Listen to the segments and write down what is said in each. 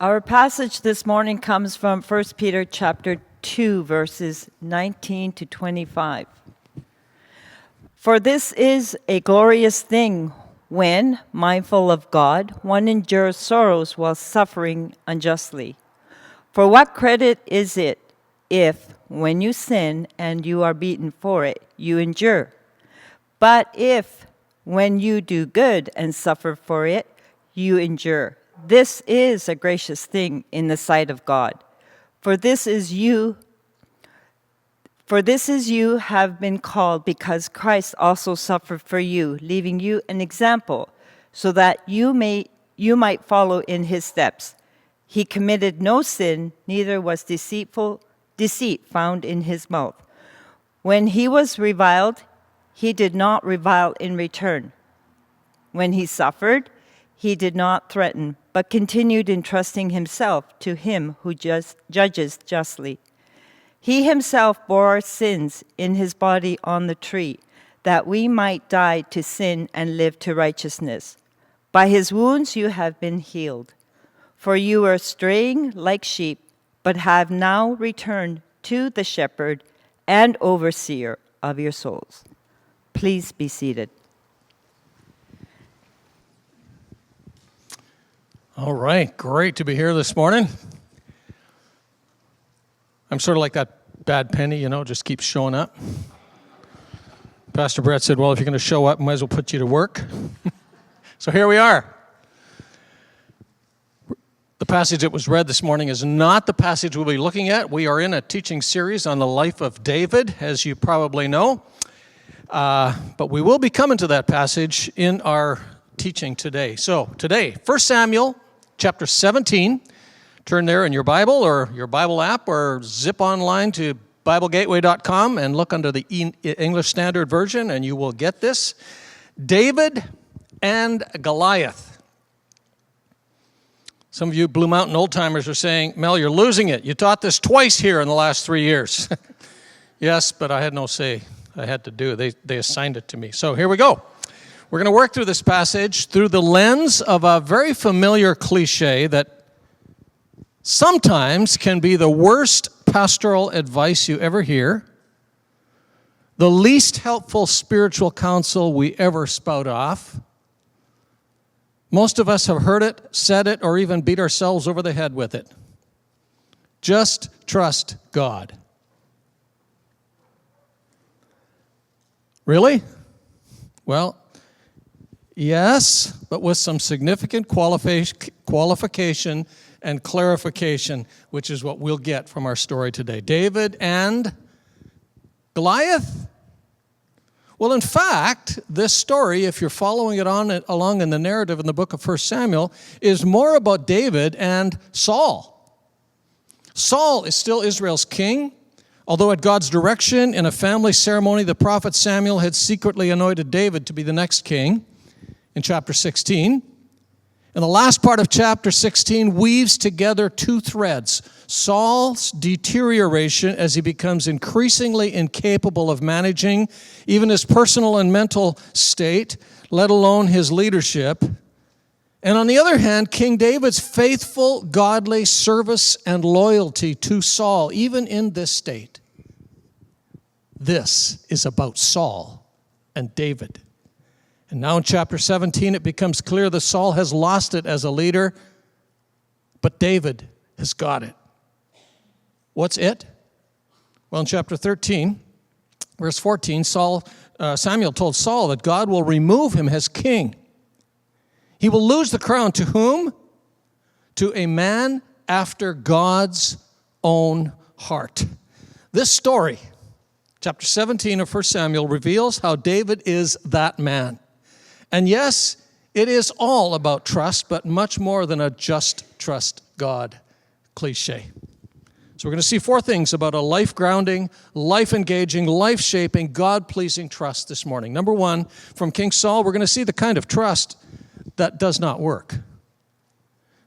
Our passage this morning comes from 1 Peter chapter 2, verses 19 to 25. For this is a glorious thing when, mindful of God, one endures sorrows while suffering unjustly. For what credit is it if, when you sin and you are beaten for it, you endure? But if, when you do good and suffer for it, you endure, this is a gracious thing in the sight of God. For this is you have been called, because Christ also suffered for you, leaving you an example, so that you might follow in his steps. He committed no sin, neither was deceit found in his mouth. When he was reviled, he did not revile in return. When he suffered, he did not threaten, but continued entrusting himself to him who judges justly. He himself bore our sins in his body on the tree, that we might die to sin and live to righteousness. By his wounds you have been healed. For you were straying like sheep, but have now returned to the shepherd and overseer of your souls. Please be seated. All right, great to be here this morning. I'm sort of like that bad penny, just keeps showing up. Pastor Brett said, well, if you're going to show up, might as well put you to work. So here we are. The passage that was read this morning is not the passage we'll be looking at. We are in a teaching series on the life of David, as you probably know. But we will be coming to that passage in our teaching today. So today, 1 Samuel chapter 17. Turn there in your Bible or your Bible app, or zip online to BibleGateway.com and look under the English Standard Version, and you will get this. David and Goliath. Some of you Blue Mountain old-timers are saying, Mel, you're losing it. You taught this twice here in the last 3 years. Yes, but I had no say. I had to do it. They assigned it to me. So here we go. We're going to work through this passage through the lens of a very familiar cliche that sometimes can be the worst pastoral advice you ever hear, the least helpful spiritual counsel we ever spout off. Most of us have heard it, said it, or even beat ourselves over the head with it. Just trust God. Really? Well, yes, but with some significant qualification and clarification, which is what we'll get from our story today. David and Goliath? Well, in fact, this story, if you're following it along in the narrative in the book of 1 Samuel, is more about David and Saul. Saul is still Israel's king, although at God's direction, in a family ceremony, the prophet Samuel had secretly anointed David to be the next king in chapter 16. And the last part of chapter 16 weaves together two threads: Saul's deterioration as he becomes increasingly incapable of managing even his personal and mental state, let alone his leadership. And on the other hand, King David's faithful, godly service and loyalty to Saul, even in this state. This is about Saul and David. And now in chapter 17, it becomes clear that Saul has lost it as a leader, but David has got it. What's it? Well, in chapter 13, verse 14, Samuel told Saul that God will remove him as king. He will lose the crown to whom? To a man after God's own heart. This story, chapter 17 of 1 Samuel, reveals how David is that man. And yes, it is all about trust, but much more than a just trust God cliche. So we're going to see four things about a life-grounding, life-engaging, life-shaping, God-pleasing trust this morning. Number one, from King Saul, we're going to see the kind of trust that does not work.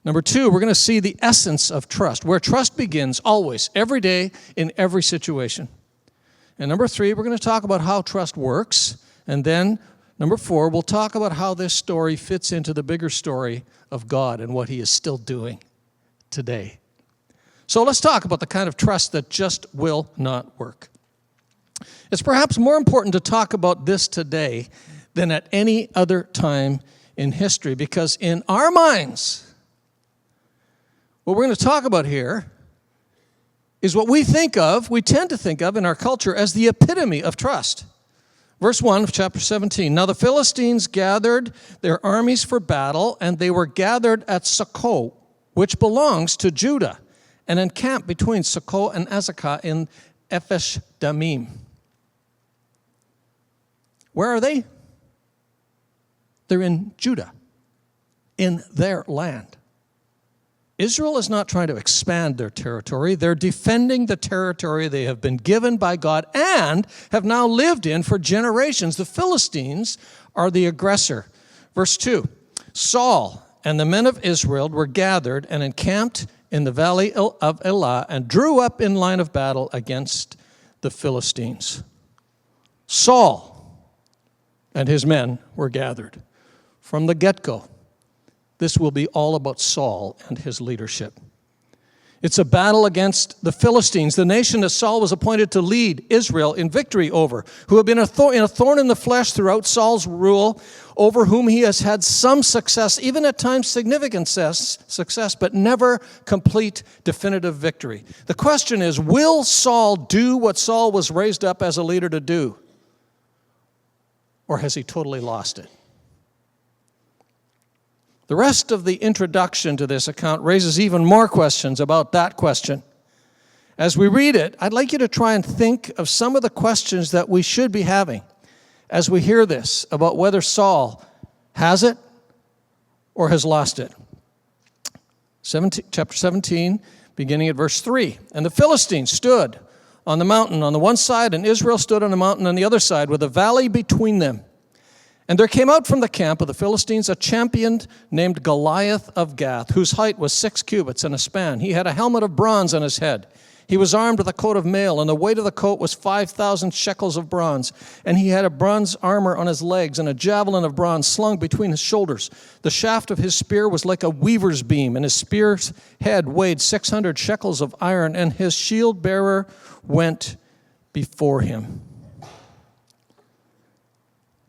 Number two, we're going to see the essence of trust, where trust begins always, every day, in every situation. And number three, we're going to talk about how trust works. And then, number four, we'll talk about how this story fits into the bigger story of God and what he is still doing today. So let's talk about the kind of trust that just will not work. It's perhaps more important to talk about this today than at any other time in history, because in our minds, what we're going to talk about here is what we tend to think of in our culture as the epitome of trust. Verse 1 of chapter 17. Now the Philistines gathered their armies for battle, and they were gathered at Socoh, which belongs to Judah, and encamped between Socoh and Azekah in Ephesh Damim. Where are they? They're in Judah, in their land. Israel is not trying to expand their territory. They're defending the territory they have been given by God and have now lived in for generations. The Philistines are the aggressor. Verse 2, Saul and the men of Israel were gathered and encamped in the valley of Elah and drew up in line of battle against the Philistines. Saul and his men were gathered. From the get-go, this will be all about Saul and his leadership. It's a battle against the Philistines, the nation that Saul was appointed to lead Israel in victory over, who have been a thorn in the flesh throughout Saul's rule, over whom he has had some success, even at times significant success, but never complete definitive victory. The question is, will Saul do what Saul was raised up as a leader to do? Or has he totally lost it? The rest of the introduction to this account raises even more questions about that question. As we read it, I'd like you to try and think of some of the questions that we should be having as we hear this about whether Saul has it or has lost it. Chapter 17, beginning at verse 3. And the Philistines stood on the mountain on the one side, and Israel stood on the mountain on the other side, with a valley between them. And there came out from the camp of the Philistines a champion named Goliath of Gath, whose height was 6 cubits and a span. He had a helmet of bronze on his head. He was armed with a coat of mail, and the weight of the coat was 5,000 shekels of bronze. And he had a bronze armor on his legs, and a javelin of bronze slung between his shoulders. The shaft of his spear was like a weaver's beam, and his spear's head weighed 600 shekels of iron, and his shield bearer went before him.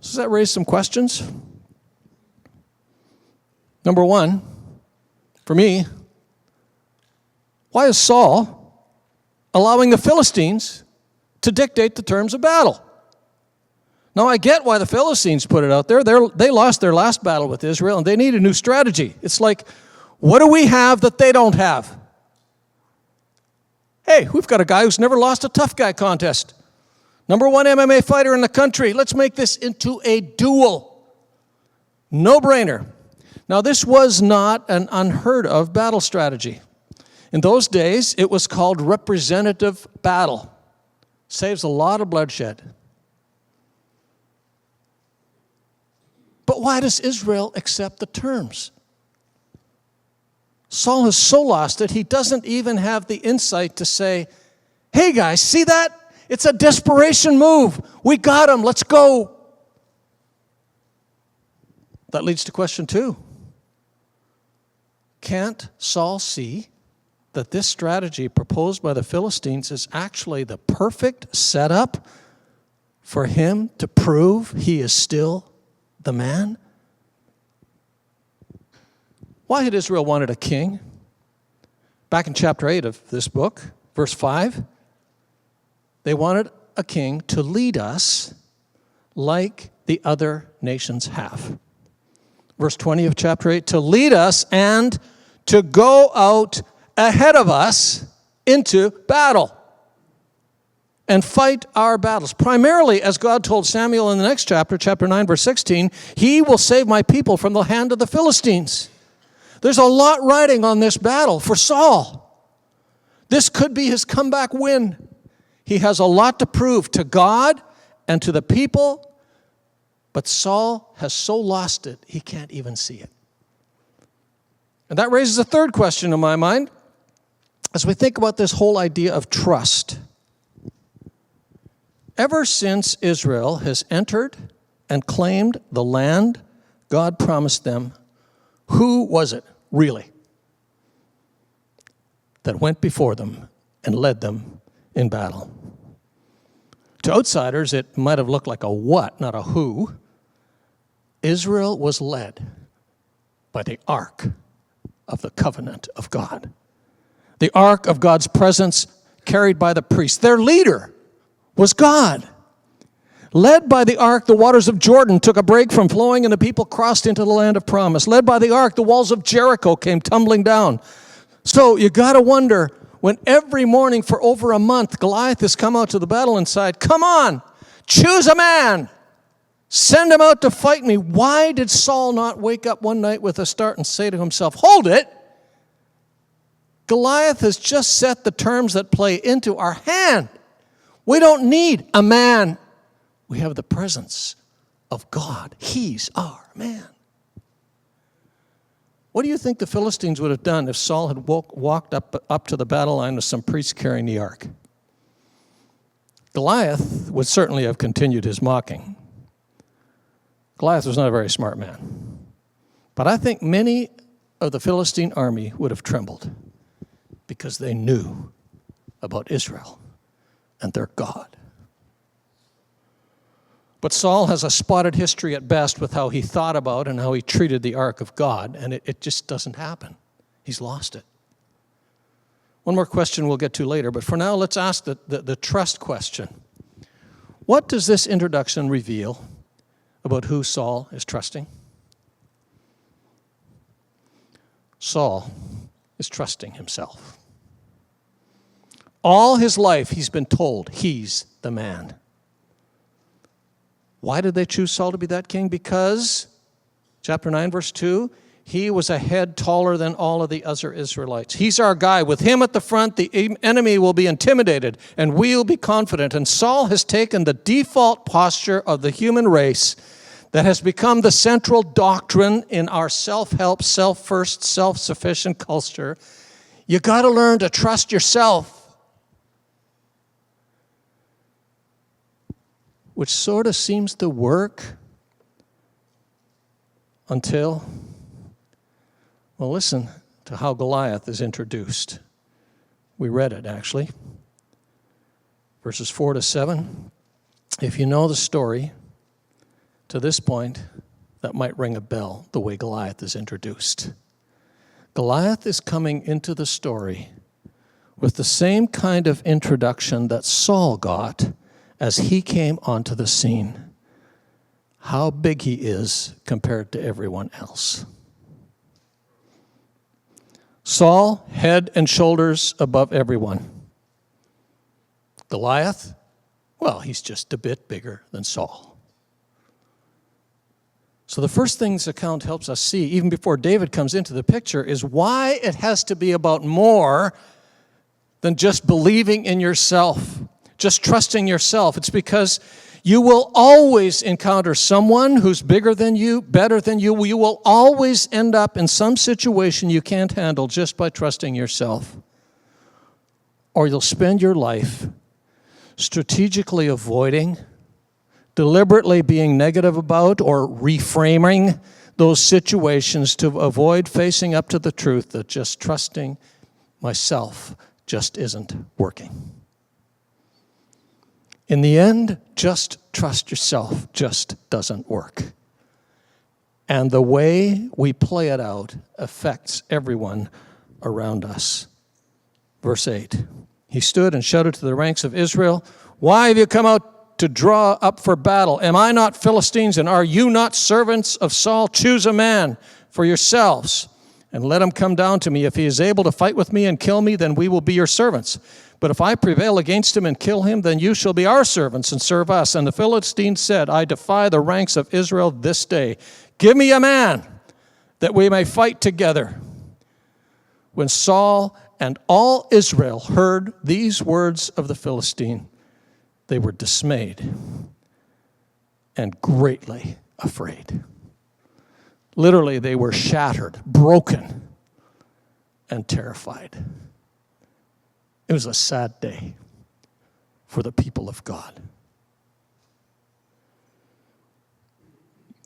Does that raise some questions? Number one, for me, why is Saul allowing the Philistines to dictate the terms of battle? Now, I get why the Philistines put it out there. They lost their last battle with Israel, and they need a new strategy. It's like, what do we have that they don't have? Hey, we've got a guy who's never lost a tough guy contest. Number one MMA fighter in the country. Let's make this into a duel. No-brainer. Now, this was not an unheard of battle strategy. In those days, it was called representative battle. Saves a lot of bloodshed. But why does Israel accept the terms? Saul has so lost it, he doesn't even have the insight to say, hey guys, see that? It's a desperation move. We got him. Let's go. That leads to question 2. Can't Saul see that this strategy proposed by the Philistines is actually the perfect setup for him to prove he is still the man? Why had Israel wanted a king? Back in chapter 8 of this book, verse 5, they wanted a king to lead us like the other nations have. Verse 20 of chapter 8, to lead us and to go out ahead of us into battle and fight our battles. Primarily, as God told Samuel in the next chapter, chapter 9, verse 16, he will save my people from the hand of the Philistines. There's a lot riding on this battle for Saul. This could be his comeback win. He has a lot to prove to God and to the people, but Saul has so lost it, he can't even see it. And that raises a third question in my mind as we think about this whole idea of trust. Ever since Israel has entered and claimed the land God promised them, who was it, really? that went before them and led them in battle. To outsiders, it might have looked like a what, not a who. Israel was led by the Ark of the Covenant of God. The Ark of God's presence carried by the priests. Their leader was God. Led by the Ark, the waters of Jordan took a break from flowing and the people crossed into the land of promise. Led by the Ark, the walls of Jericho came tumbling down. So you got to wonder, when every morning for over a month, Goliath has come out to the battle and said, come on, choose a man. Send him out to fight me. Why did Saul not wake up one night with a start and say to himself, hold it. Goliath has just set the terms that play into our hand. We don't need a man. We have the presence of God. He's our man. What do you think the Philistines would have done if Saul had walked up to the battle line with some priests carrying the ark? Goliath would certainly have continued his mocking. Goliath was not a very smart man. But I think many of the Philistine army would have trembled because they knew about Israel and their God. But Saul has a spotted history at best with how he thought about and how he treated the ark of God, and it just doesn't happen. He's lost it. One more question we'll get to later, but for now let's ask the trust question. What does this introduction reveal about who Saul is trusting? Saul is trusting himself. All his life he's been told he's the man. Why did they choose Saul to be that king? Because, chapter 9, verse 2, he was a head taller than all of the other Israelites. He's our guy. With him at the front, the enemy will be intimidated, and we'll be confident. And Saul has taken the default posture of the human race that has become the central doctrine in our self-help, self-first, self-sufficient culture. You got to learn to trust yourself. Which sort of seems to work until, well, listen to how Goliath is introduced. We read it, actually. Verses 4 to 7. If you know the story to this point, that might ring a bell, the way Goliath is introduced. Goliath is coming into the story with the same kind of introduction that Saul got as he came onto the scene. How big he is compared to everyone else. Saul, head and shoulders above everyone. Goliath, well, he's just a bit bigger than Saul. So the first thing this account helps us see, even before David comes into the picture, is why it has to be about more than just believing in yourself, just trusting yourself. It's because you will always encounter someone who's bigger than you, better than you. You will always end up in some situation you can't handle just by trusting yourself. Or you'll spend your life strategically avoiding, deliberately being negative about, or reframing those situations to avoid facing up to the truth that just trusting myself just isn't working. In the end, just trust yourself just doesn't work. And the way we play it out affects everyone around us. Verse 8, he stood and shouted to the ranks of Israel, "Why have you come out to draw up for battle? Am I not Philistines, and are you not servants of Saul? Choose a man for yourselves, and let him come down to me. If he is able to fight with me and kill me, then we will be your servants. But if I prevail against him and kill him, then you shall be our servants and serve us." And the Philistines said, "I defy the ranks of Israel this day. Give me a man that we may fight together." When Saul and all Israel heard these words of the Philistine, they were dismayed and greatly afraid. Literally, they were shattered, broken, and terrified. It was a sad day for the people of God.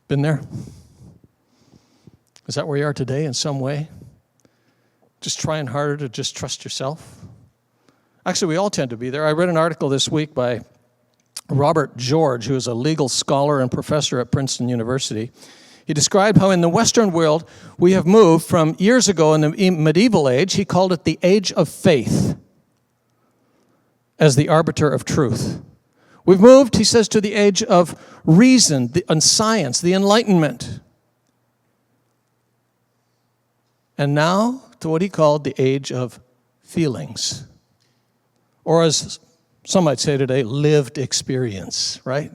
Been there? Is that where you are today in some way? Just trying harder to just trust yourself? Actually, we all tend to be there. I read an article this week by Robert George, who is a legal scholar and professor at Princeton University. He described how in the Western world we have moved from years ago in the medieval age, he called it the age of faith, as the arbiter of truth. We've moved, he says, to the age of reason and science, the Enlightenment. And now to what he called the age of feelings. Or as some might say today, lived experience, right?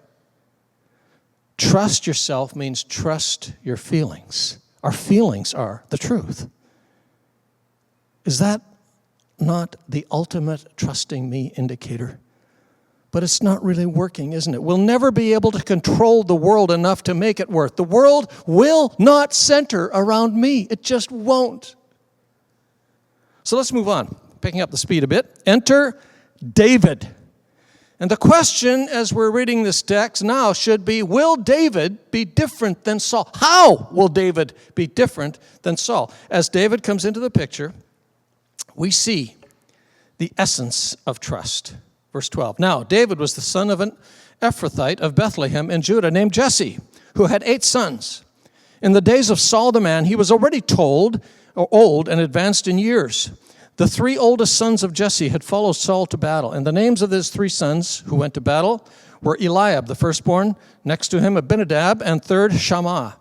Trust yourself means trust your feelings. Our feelings are the truth. Is that not the ultimate trusting me indicator? But it's not really working, isn't it? We'll never be able to control the world enough to make it work. The world will not center around me. It just won't. So let's move on, picking up the speed a bit. Enter David. And the question as we're reading this text now should be, will David be different than Saul? How will David be different than Saul? As David comes into the picture, we see the essence of trust. Verse 12. Now, David was the son of an Ephrathite of Bethlehem in Judah named Jesse, who had 8 sons. In the days of Saul the man, he was already old and advanced in years. The 3 oldest sons of Jesse had followed Saul to battle, and the names of his 3 sons who went to battle were Eliab, the firstborn, next to him Abinadab, and third Shammah.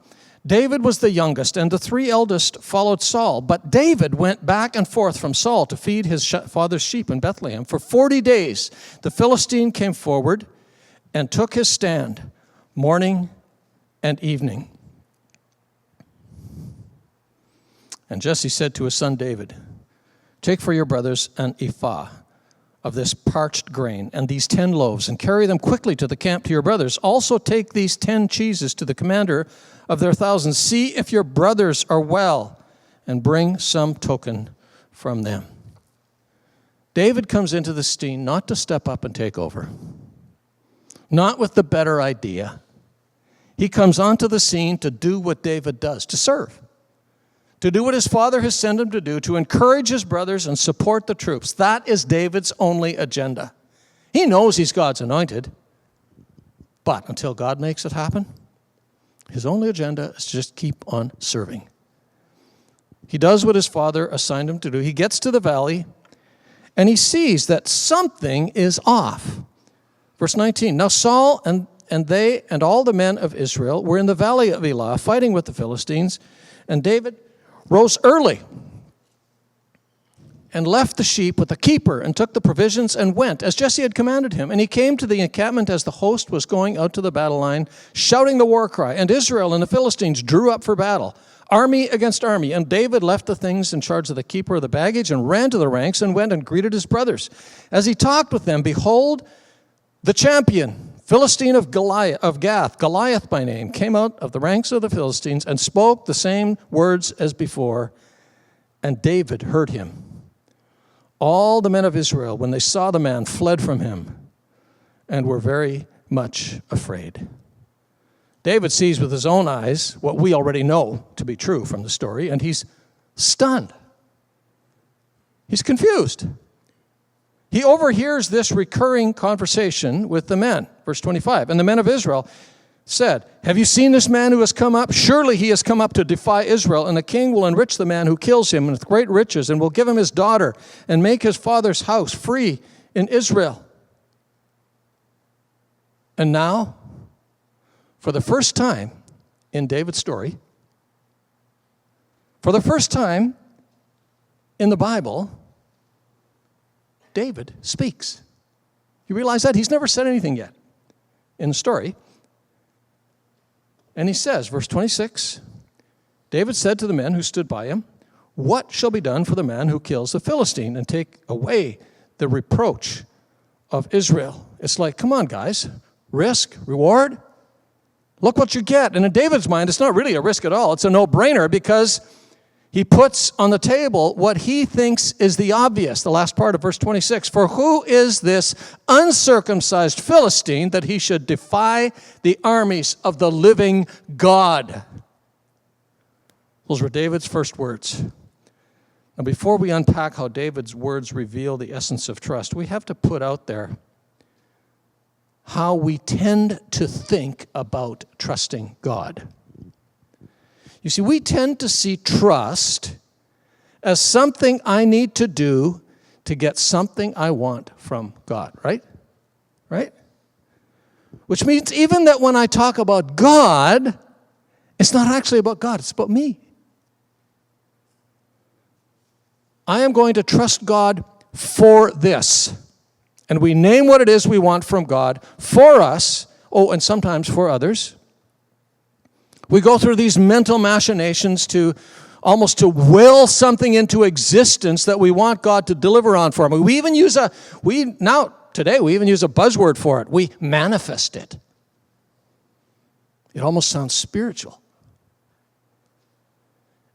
David was the youngest, and the 3 eldest followed Saul. But David went back and forth from Saul to feed his father's sheep in Bethlehem. For 40 days the Philistine came forward and took his stand morning and evening. And Jesse said to his son David, take for your brothers an ephah of this parched grain and these 10 loaves, and carry them quickly to the camp to your brothers. Also take these 10 cheeses to the commander of their thousands. See if your brothers are well, and bring some token from them. David comes into the scene not to step up and take over, not with the better idea. He comes onto the scene to do what David does, to serve. To do what his father has sent him to do, to encourage his brothers and support the troops. That is David's only agenda. He knows he's God's anointed, but until God makes it happen, his only agenda is to just keep on serving. He does what his father assigned him to do. He gets to the valley, and he sees that something is off. Verse 19, now Saul and they and all the men of Israel were in the valley of Elah fighting with the Philistines, and David rose early and left the sheep with the keeper and took the provisions and went, as Jesse had commanded him. And he came to the encampment as the host was going out to the battle line, shouting the war cry. And Israel and the Philistines drew up for battle, army against army. And David left the things in charge of the keeper of the baggage and ran to the ranks and went and greeted his brothers. As he talked with them, behold, the champion, Philistine of Gath, Goliath by name, came out of the ranks of the Philistines and spoke the same words as before, and David heard him. All the men of Israel, when they saw the man, fled from him and were very much afraid. David sees with his own eyes what we already know to be true from the story, and he's stunned. He's confused. He overhears this recurring conversation with the men. Verse 25, and the men of Israel said, have you seen this man who has come up? Surely he has come up to defy Israel, and the king will enrich the man who kills him with great riches, and will give him his daughter, and make his father's house free in Israel. And now, for the first time in David's story, for the first time in the Bible, David speaks. You realize that? He's never said anything yet in the story. And he says, verse 26, David said to the men who stood by him, what shall be done for the man who kills the Philistine and take away the reproach of Israel? It's like, come on, guys, risk, reward, look what you get. And in David's mind, it's not really a risk at all. It's a no-brainer because he puts on the table what he thinks is the obvious, the last part of verse 26. For who is this uncircumcised Philistine that he should defy the armies of the living God? Those were David's first words. Now, before we unpack how David's words reveal the essence of trust, we have to put out there how we tend to think about trusting God. You see, we tend to see trust as something I need to do to get something I want from God, right? Right? Which means even that when I talk about God, it's not actually about God, it's about me. I am going to trust God for this. And we name what it is we want from God for us, and sometimes for others. We go through these mental machinations to almost to will something into existence that we want God to deliver on for me. We even use today we even use a buzzword for it. We manifest it. It almost sounds spiritual.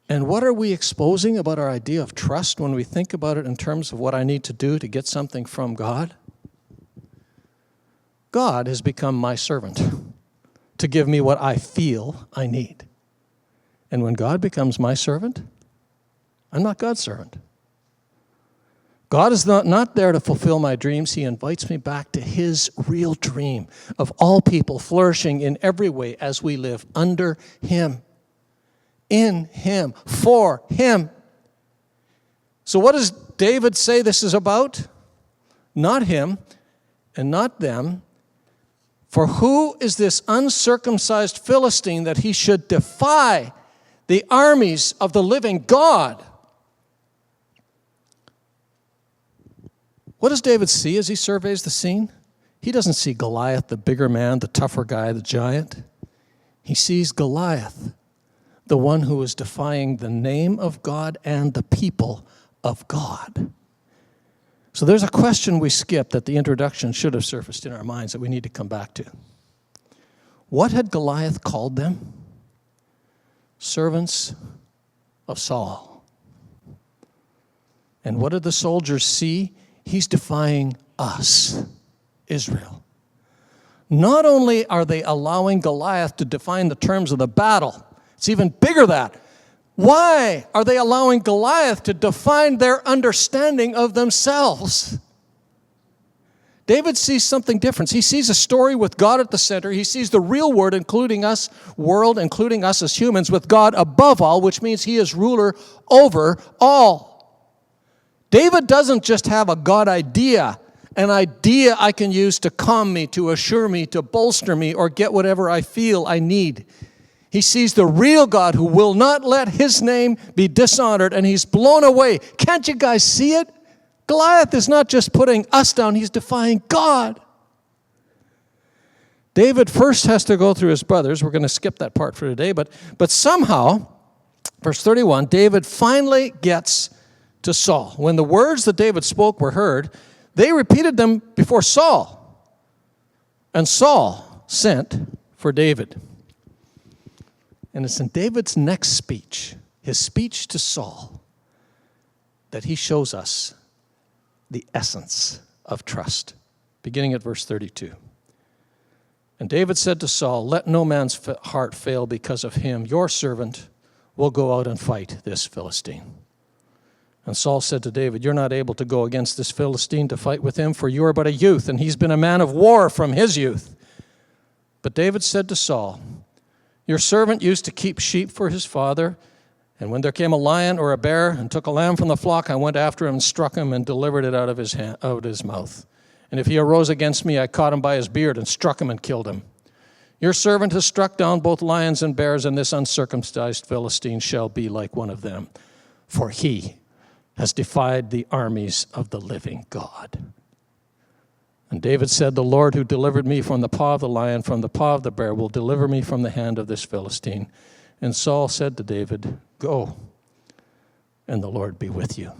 And what are we exposing about our idea of trust when we think about it in terms of what I need to do to get something from God? God has become my servant to give me what I feel I need. And when God becomes my servant, I'm not God's servant. God is not there to fulfill my dreams. He invites me back to his real dream of all people flourishing in every way as we live under him, in him, for him. So what does David say this is about? Not him and not them. For who is this uncircumcised Philistine that he should defy the armies of the living God? What does David see as he surveys the scene? He doesn't see Goliath, the bigger man, the tougher guy, the giant. He sees Goliath, the one who is defying the name of God and the people of God. So there's a question we skipped that the introduction should have surfaced in our minds that we need to come back to. What had Goliath called them? Servants of Saul. And what did the soldiers see? He's defying us, Israel. Not only are they allowing Goliath to define the terms of the battle, it's even bigger than that. Why are they allowing Goliath to define their understanding of themselves? David sees something different. He sees a story with God at the center. He sees the real world, including us as humans, with God above all, which means he is ruler over all. David doesn't just have a God idea, an idea I can use to calm me, to assure me, to bolster me, or get whatever I feel I need. He sees the real God who will not let his name be dishonored, and he's blown away. Can't you guys see it? Goliath is not just putting us down, he's defying God. David first has to go through his brothers. We're going to skip that part for today, but somehow, verse 31, David finally gets to Saul. When the words that David spoke were heard, they repeated them before Saul. And Saul sent for David. And it's in David's next speech, his speech to Saul, that he shows us the essence of trust, beginning at verse 32. And David said to Saul, "Let no man's heart fail because of him. Your servant will go out and fight this Philistine." And Saul said to David, "You're not able to go against this Philistine to fight with him, for you are but a youth, and he's been a man of war from his youth." But David said to Saul, "Your servant used to keep sheep for his father, and when there came a lion or a bear and took a lamb from the flock, I went after him and struck him and delivered it out of his mouth. And if he arose against me, I caught him by his beard and struck him and killed him. Your servant has struck down both lions and bears, and this uncircumcised Philistine shall be like one of them, for he has defied the armies of the living God." And David said, "The Lord who delivered me from the paw of the lion, from the paw of the bear, will deliver me from the hand of this Philistine." And Saul said to David, "Go, and the Lord be with you."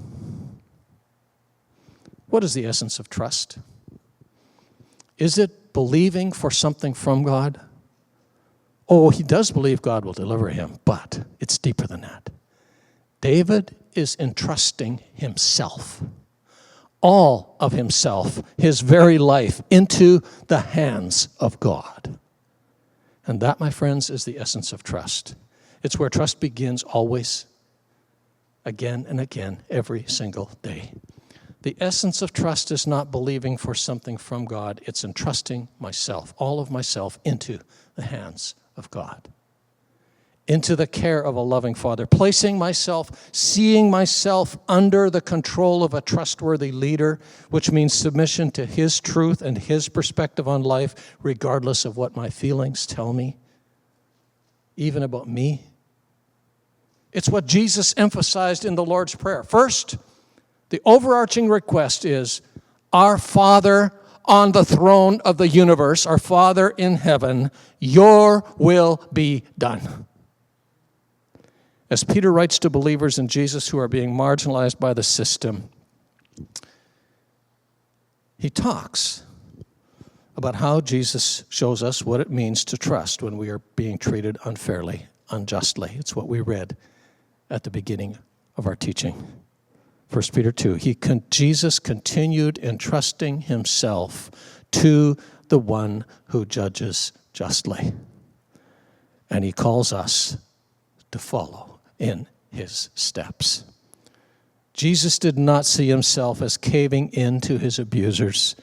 What is the essence of trust? Is it believing for something from God? Oh, he does believe God will deliver him, but it's deeper than that. David is entrusting himself, all of himself, his very life, into the hands of God. And that, my friends, is the essence of trust. It's where trust begins always, again and again, every single day. The essence of trust is not believing for something from God. It's entrusting myself, all of myself, into the hands of God, into the care of a loving Father, placing myself, seeing myself under the control of a trustworthy leader, which means submission to his truth and his perspective on life, regardless of what my feelings tell me, even about me. It's what Jesus emphasized in the Lord's Prayer. First, the overarching request is, our Father on the throne of the universe, our Father in heaven, your will be done. As Peter writes to believers in Jesus who are being marginalized by the system, he talks about how Jesus shows us what it means to trust when we are being treated unfairly, unjustly. It's what we read at the beginning of our teaching. 1 Peter 2, Jesus continued entrusting himself to the one who judges justly. And he calls us to follow in his steps. Jesus did not see himself as caving in to his abusers.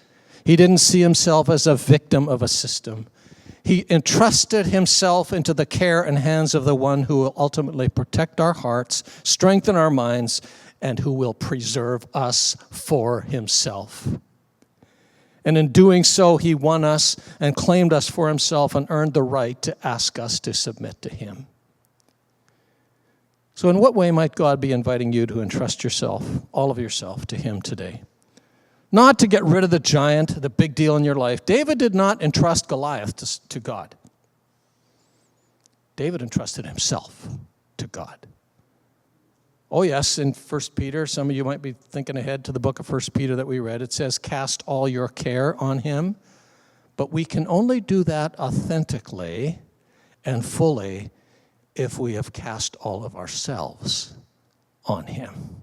He didn't see himself as a victim of a system. He entrusted himself into the care and hands of the one who will ultimately protect our hearts, strengthen our minds, and who will preserve us for himself. And in doing so, he won us and claimed us for himself and earned the right to ask us to submit to him. So in what way might God be inviting you to entrust yourself, all of yourself, to him today? Not to get rid of the giant, the big deal in your life. David did not entrust Goliath to God. David entrusted himself to God. Oh yes, in 1 Peter, some of you might be thinking ahead to the book of 1 Peter that we read. It says, cast all your care on him. But we can only do that authentically and fully if we have cast all of ourselves on him.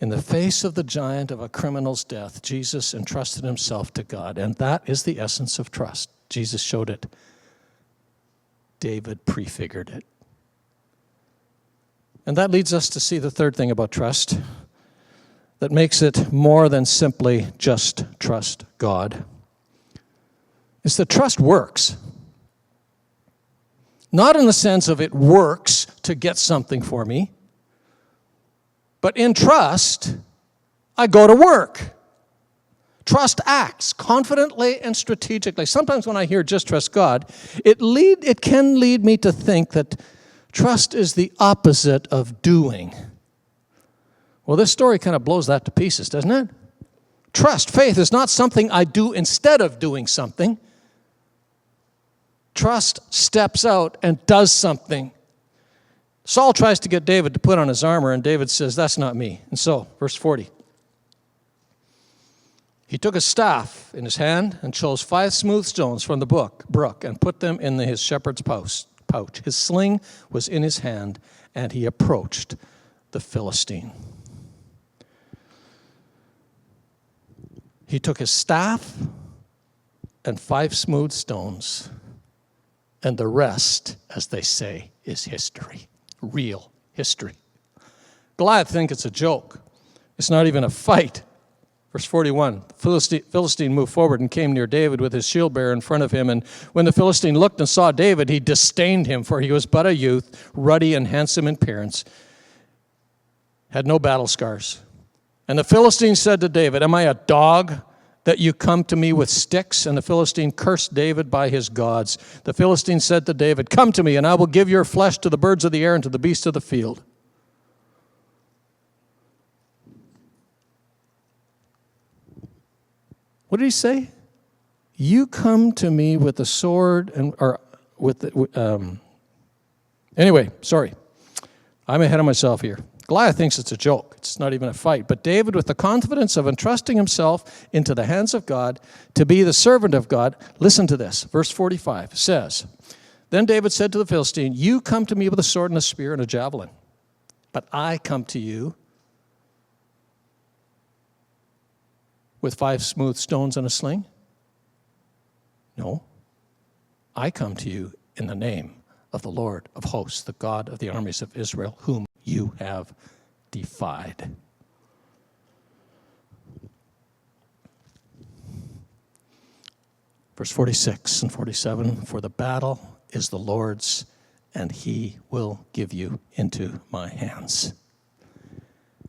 In the face of the giant of a criminal's death, Jesus entrusted himself to God, and that is the essence of trust. Jesus showed it. David prefigured it. And that leads us to see the third thing about trust that makes it more than simply just trust God. It's that trust works. Not in the sense of it works to get something for me, but in trust, I go to work. Trust acts confidently and strategically. Sometimes when I hear just trust God, it can lead me to think that trust is the opposite of doing. Well, this story kind of blows that to pieces, doesn't it? Trust, faith, is not something I do instead of doing something. Trust steps out and does something. Saul tries to get David to put on his armor, and David says, that's not me. And so, verse 40. He took a staff in his hand and chose 5 smooth stones from the brook and put them in his shepherd's pouch. His sling was in his hand, and he approached the Philistine. He took his staff and 5 smooth stones, and the rest, as they say, is history. Real history. Goliath thinks it's a joke. It's not even a fight. Verse 41, the Philistine moved forward and came near David with his shield bearer in front of him. And when the Philistine looked and saw David, he disdained him, for he was but a youth, ruddy and handsome in appearance, had no battle scars. And the Philistine said to David, am I a dog that you come to me with sticks? And the Philistine cursed David by his gods. The Philistine said to David, come to me, and I will give your flesh to the birds of the air and to the beasts of the field. What did he say? You come to me with the sword Anyway, sorry. I'm ahead of myself here. Goliath thinks it's a joke. It's not even a fight. But David, with the confidence of entrusting himself into the hands of God to be the servant of God, listen to this. Verse 45 says, then David said to the Philistine, you come to me with a sword and a spear and a javelin, but I come to you with 5 smooth stones and a sling? No. I come to you in the name of the Lord of hosts, the God of the armies of Israel, whom you have defied. Verse 46 and 47, for the battle is the Lord's, and he will give you into my hands.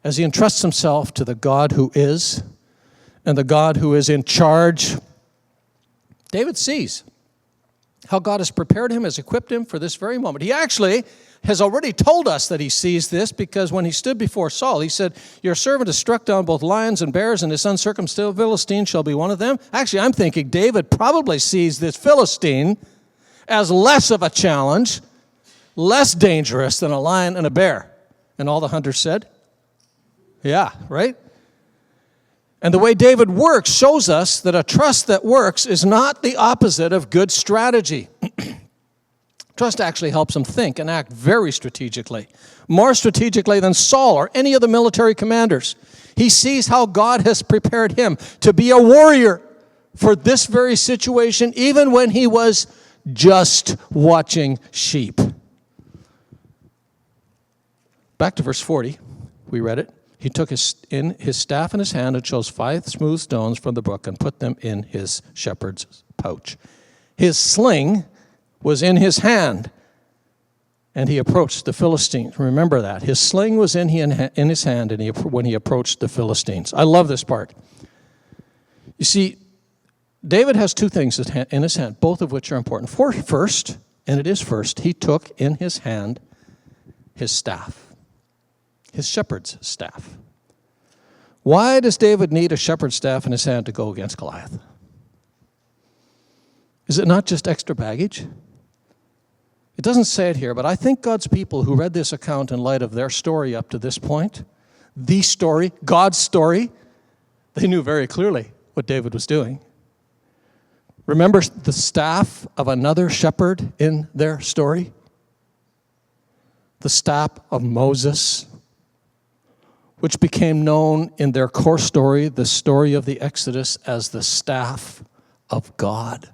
As he entrusts himself to the God who is, and the God who is in charge, David sees how God has prepared him, has equipped him for this very moment. He actually has already told us that he sees this, because when he stood before Saul, he said, your servant has struck down both lions and bears, and this uncircumcised Philistine shall be one of them. Actually, I'm thinking David probably sees this Philistine as less of a challenge, less dangerous than a lion and a bear. And all the hunters said, yeah, right? And the way David works shows us that a trust that works is not the opposite of good strategy. Trust actually helps him think and act very strategically, more strategically than Saul or any of the military commanders. He sees how God has prepared him to be a warrior for this very situation, even when he was just watching sheep. Back to verse 40, we read it. He took his staff in his hand and chose 5 smooth stones from the brook and put them in his shepherd's pouch. His sling was in his hand, and he approached the Philistines. Remember that. His sling was in his hand when he approached the Philistines. I love this part. You see, David has 2 things in his hand, both of which are important. First, and it is first, he took in his hand his staff, his shepherd's staff. Why does David need a shepherd's staff in his hand to go against Goliath? Is it not just extra baggage? It doesn't say it here, but I think God's people who read this account in light of their story up to this point, the story, God's story, they knew very clearly what David was doing. Remember the staff of another shepherd in their story? The staff of Moses, which became known in their core story, the story of the Exodus, as the staff of God.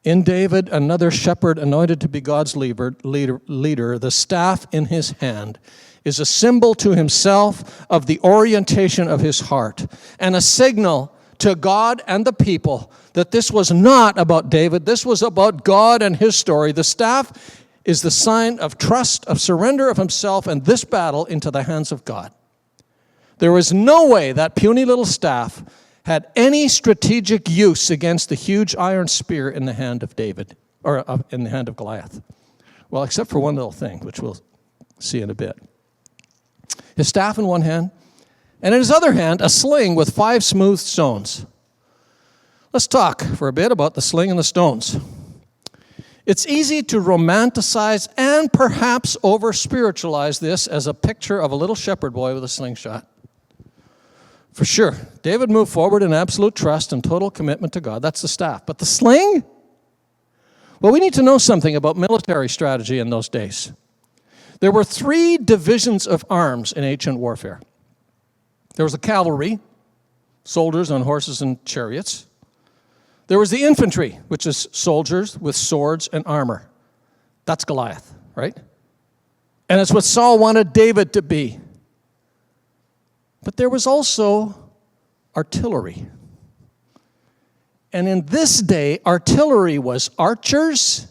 In David, another shepherd anointed to be God's leader, the staff in his hand is a symbol to himself of the orientation of his heart and a signal to God and the people that this was not about David, this was about God and his story. The staff is the sign of trust, of surrender of himself and this battle into the hands of God. There was no way that puny little staff had any strategic use against the huge iron spear in the hand of David, or in the hand of Goliath. Well, except for one little thing, which we'll see in a bit. His staff in one hand, and in his other hand, a sling with 5 smooth stones. Let's talk for a bit about the sling and the stones. It's easy to romanticize and perhaps over-spiritualize this as a picture of a little shepherd boy with a slingshot. For sure, David moved forward in absolute trust and total commitment to God. That's the staff. But the sling? Well, we need to know something about military strategy in those days. There were 3 divisions of arms in ancient warfare. There was the cavalry, soldiers on horses and chariots. There was the infantry, which is soldiers with swords and armor. That's Goliath, right? And it's what Saul wanted David to be. But there was also artillery. And in this day, artillery was archers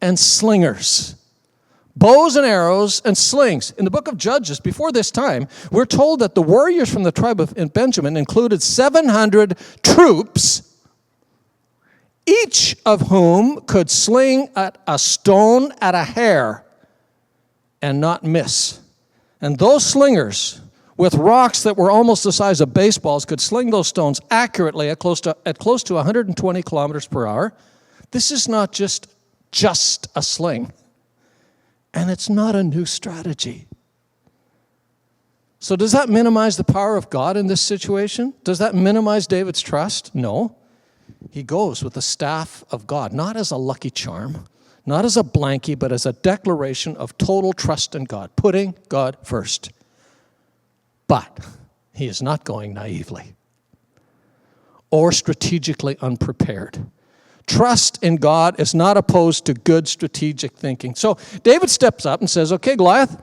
and slingers. Bows and arrows and slings. In the book of Judges, before this time, we're told that the warriors from the tribe of Benjamin included 700 troops, each of whom could sling at a stone at a hair and not miss. And those slingers, with rocks that were almost the size of baseballs, could sling those stones accurately at close to 120 kilometers per hour. This is not just a sling. And it's not a new strategy. So does that minimize the power of God in this situation? Does that minimize David's trust? No. He goes with the staff of God, not as a lucky charm, not as a blankie, but as a declaration of total trust in God, putting God first. But he is not going naively or strategically unprepared. trust in God is not opposed to good strategic thinking. So David steps up and says, okay, Goliath,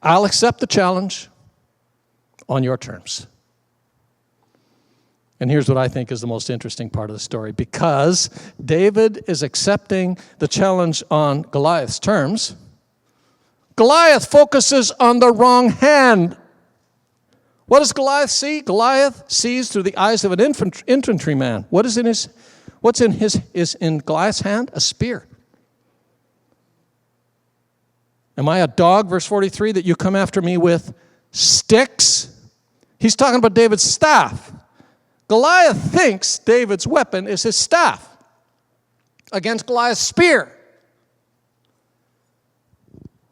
I'll accept the challenge on your terms. And here's what I think is the most interesting part of the story. Because David is accepting the challenge on Goliath's terms, Goliath focuses on the wrong hand. What does Goliath see? Goliath sees through the eyes of an infantryman. What's in Goliath's hand? A spear. Am I a dog, verse 43, that you come after me with sticks? He's talking about David's staff. Goliath thinks David's weapon is his staff against Goliath's spear.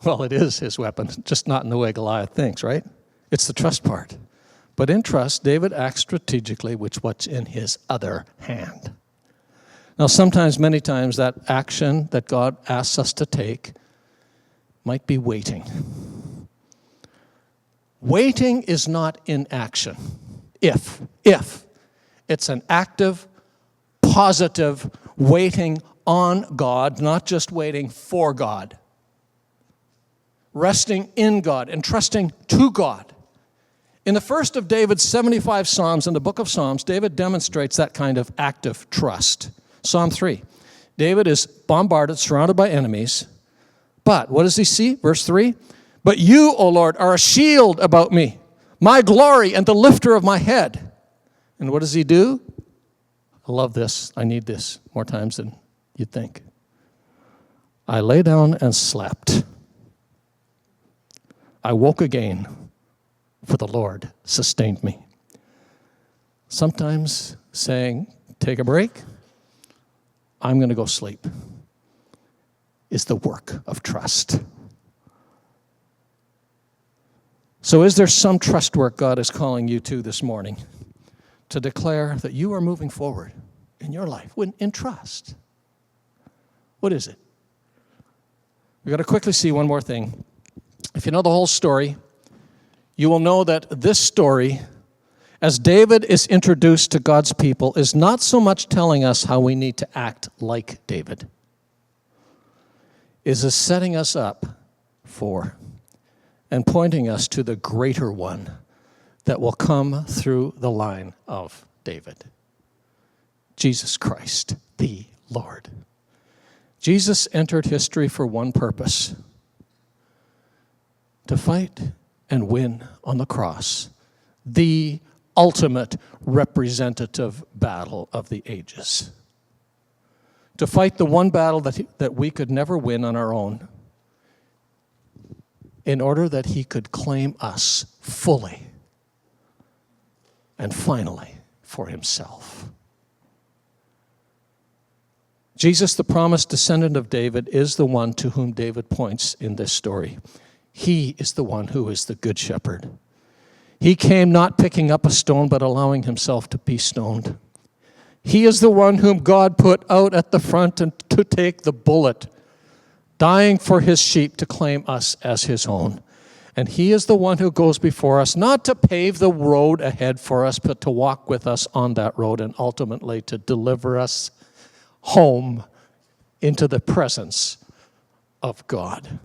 Well, it is his weapon, just not in the way Goliath thinks, right? It's the trust part. But in trust, David acts strategically with what's in his other hand. Now, many times, that action that God asks us to take might be waiting. Waiting is not inaction. If. It's an active, positive waiting on God, not just waiting for God. Resting in God and trusting to God. In the first of David's 75 Psalms in the book of Psalms, David demonstrates that kind of active trust. Psalm 3. David is bombarded, surrounded by enemies. But what does he see? Verse 3. But you, O Lord, are a shield about me, my glory and the lifter of my head. And what does he do? I love this. I need this more times than you'd think. I lay down and slept. I woke again, for the Lord sustained me. Sometimes saying, take a break, I'm going to go sleep, is the work of trust. So is there some trust work God is calling you to this morning to declare that you are moving forward in your life in trust? What is it? We've got to quickly see one more thing. If you know the whole story, you will know that this story, as David is introduced to God's people, is not so much telling us how we need to act like David. It is setting us up for and pointing us to the greater one that will come through the line of David. Jesus Christ, the Lord. Jesus entered history for one purpose: to fight and win on the cross, the ultimate representative battle of the ages. To fight the one battle that we could never win on our own, in order that he could claim us fully and finally for himself. Jesus, the promised descendant of David, is the one to whom David points in this story. He is the one who is the good shepherd. He came not picking up a stone, but allowing himself to be stoned. He is the one whom God put out at the front and to take the bullet, dying for his sheep to claim us as his own. And he is the one who goes before us, not to pave the road ahead for us, but to walk with us on that road and ultimately to deliver us home into the presence of God.